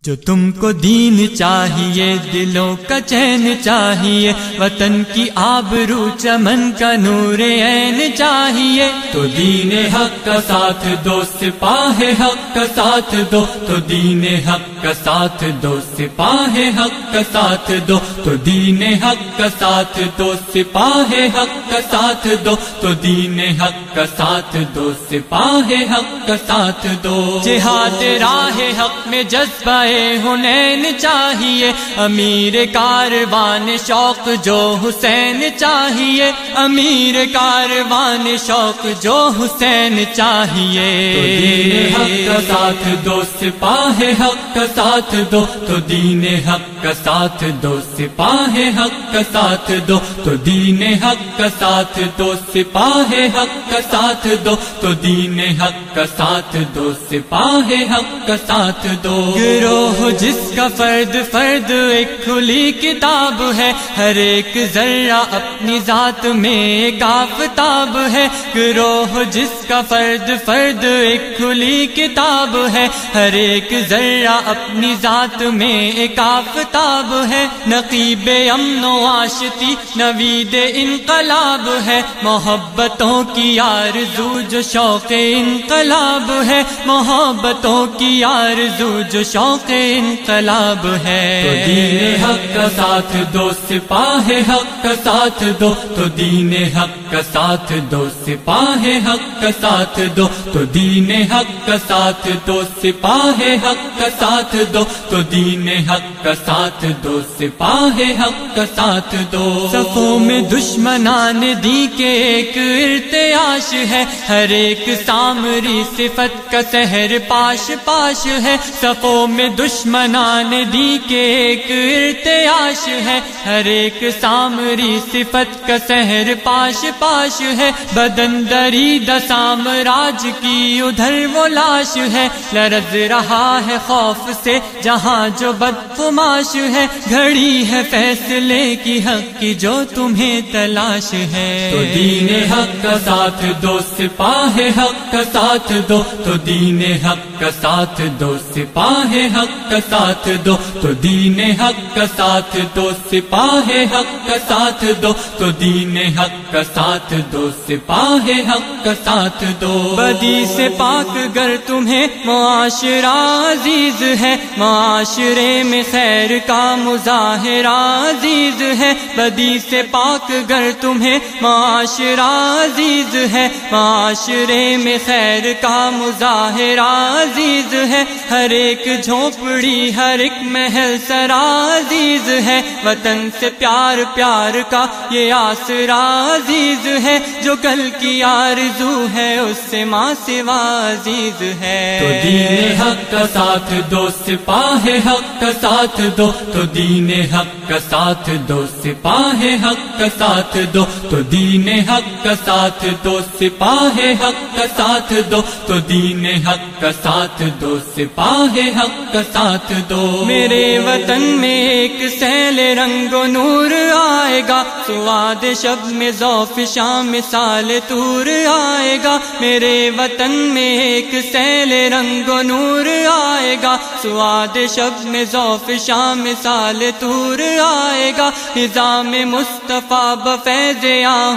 جو تم کو دین چاہیے، دلوں کا چین چاہیے، وطن کی آبرو چمن کا نور عین چاہیے، تو دین حق کا ساتھ دو، سپاہ حق کا ساتھ دو، تو دین حق کا ساتھ دو، سپاہ حق کا ساتھ دو، تو دین حق کا ساتھ دو، سپاہ حق کا ساتھ دو، تو دین حق کا ساتھ دو، سپاہ حق کا ساتھ دو۔ جہاد راہ حق میں جذبہ حنین چاہیے، امیر کاروان شوق جو حسین چاہیے، امیر کاروان شوق جو حسین چاہیے، تو دین حق کا ساتھ دو، سپاہ حق کا ساتھ دو، تو دین حق کا ساتھ دو، سپاہ حق کا ساتھ دو، تو دین حق کا ساتھ دو، سپاہ حق کا ساتھ دو، تو دین حق کا ساتھ دو، سپاہ حق کا ساتھ دو۔ گروہ جس کا فرد فرد ایک کھلی کتاب ہے، ہر ایک ذرہ اپنی ذات میں ایک آفتاب ہے، گروہ جس کا فرد فرد ایک کھلی کتاب ہے، ہر ایک ذرہ اپنی ذات میں ایک آفتاب ہے، نقیب امن و آشتی نوید انقلاب ہے، محبتوں کی آرزو جو شوق انقلاب ہے، محبتوں کی آرزو جو شوق انقلاب ہے، تو دین حق کا ساتھ دو، سپاہ حق کا ساتھ دو، تو دین حق کا ساتھ دو، سپاہ حق کا ساتھ دو، تو دین حق کا ساتھ دو، سپاہ حق کا ساتھ دو، تو دین حق کا ساتھ دو، سپاہ حق کا ساتھ دو۔ صفوں میں دشمنان دی کے ایک ارتعاش ہے، ہر ایک سامری صفت کا سحر پاش پاش ہے، صفوں میں دشمنان دی کے ایک ارتعاش ہے، ہر ایک سامری صفت کا سحر پاش پاش ہے، بدن درید سامراج کی ادھر وہ لاش ہے، لرز رہا ہے خوف سے جہاں جو بدفماش ہے، گھڑی ہے فیصلے کی حق کی جو تمہیں تلاش ہے، تو دین حق کا ساتھ دو، سپاہ حق کا ساتھ دو، تو دین حق کا ساتھ دو، سپاہ حق کا ساتھ دو، تو دین حق کا ساتھ دو، سپاہ حق کا ساتھ دو، تو دین حق کا ساتھ دو، سپاہ حق کا ساتھ دو۔ بدی سے پاک گر تمہیں معاشرہ عزیز ہے، معاشرے میں خیر کا مظاہرہ عزیز ہے، بدی سے پاک گر تمہیں معاشرہ عزیز ہے، معاشرے میں خیر کا مظاہرہ عزیز ہے، ہر ایک جھونپڑی ہر ایک محل سرا عزیز ہے، وطن سے پیار پیار کا یہ آسرا عزیز ہے، جو کل کی آرزو ہے اس سے ماں سوا عزیز ہے، تو دین حق کا ساتھ دو، سپاہ حق کا ساتھ دو، تو دین حق کا ساتھ دو، سپاہ حق کا ساتھ دو، تو دین حق کا ساتھ دو، سپاہ حق کا ساتھ دو، تو دین حق کا ساتھ دو، سپاہ حق کا ساتھ دو۔ میرے وطن میں ایک سیل رنگ و نور آئے گا، سواد شب میں ذوف شام مثال طور آئے گا، میرے وطن میں ایک سیل رنگ و نور آئے گا، سواد شب میں ذوف شام مثال طور آئے گا، نظام مصطفیٰ بفیض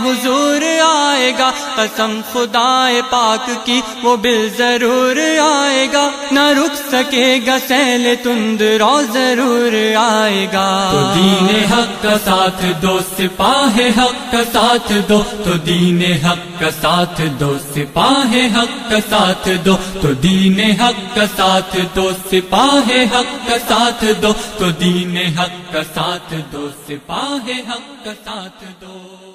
حضور آئے گا، قسم خدائے پاک کی وہ بل ضرور آئے گا، نہ رک سکے گا سیل تند رو ضرور آئے گا، تو دین حق کا ساتھ دو، سپاہ حق کا ساتھ دو، تو دین حق کا ساتھ دو، سپاہ حق کا ساتھ دو، تو دین حق کا ساتھ دو، سپاہ حق کا ساتھ دو، تو دین حق کا ساتھ دو، سپاہ حق کا ساتھ دو۔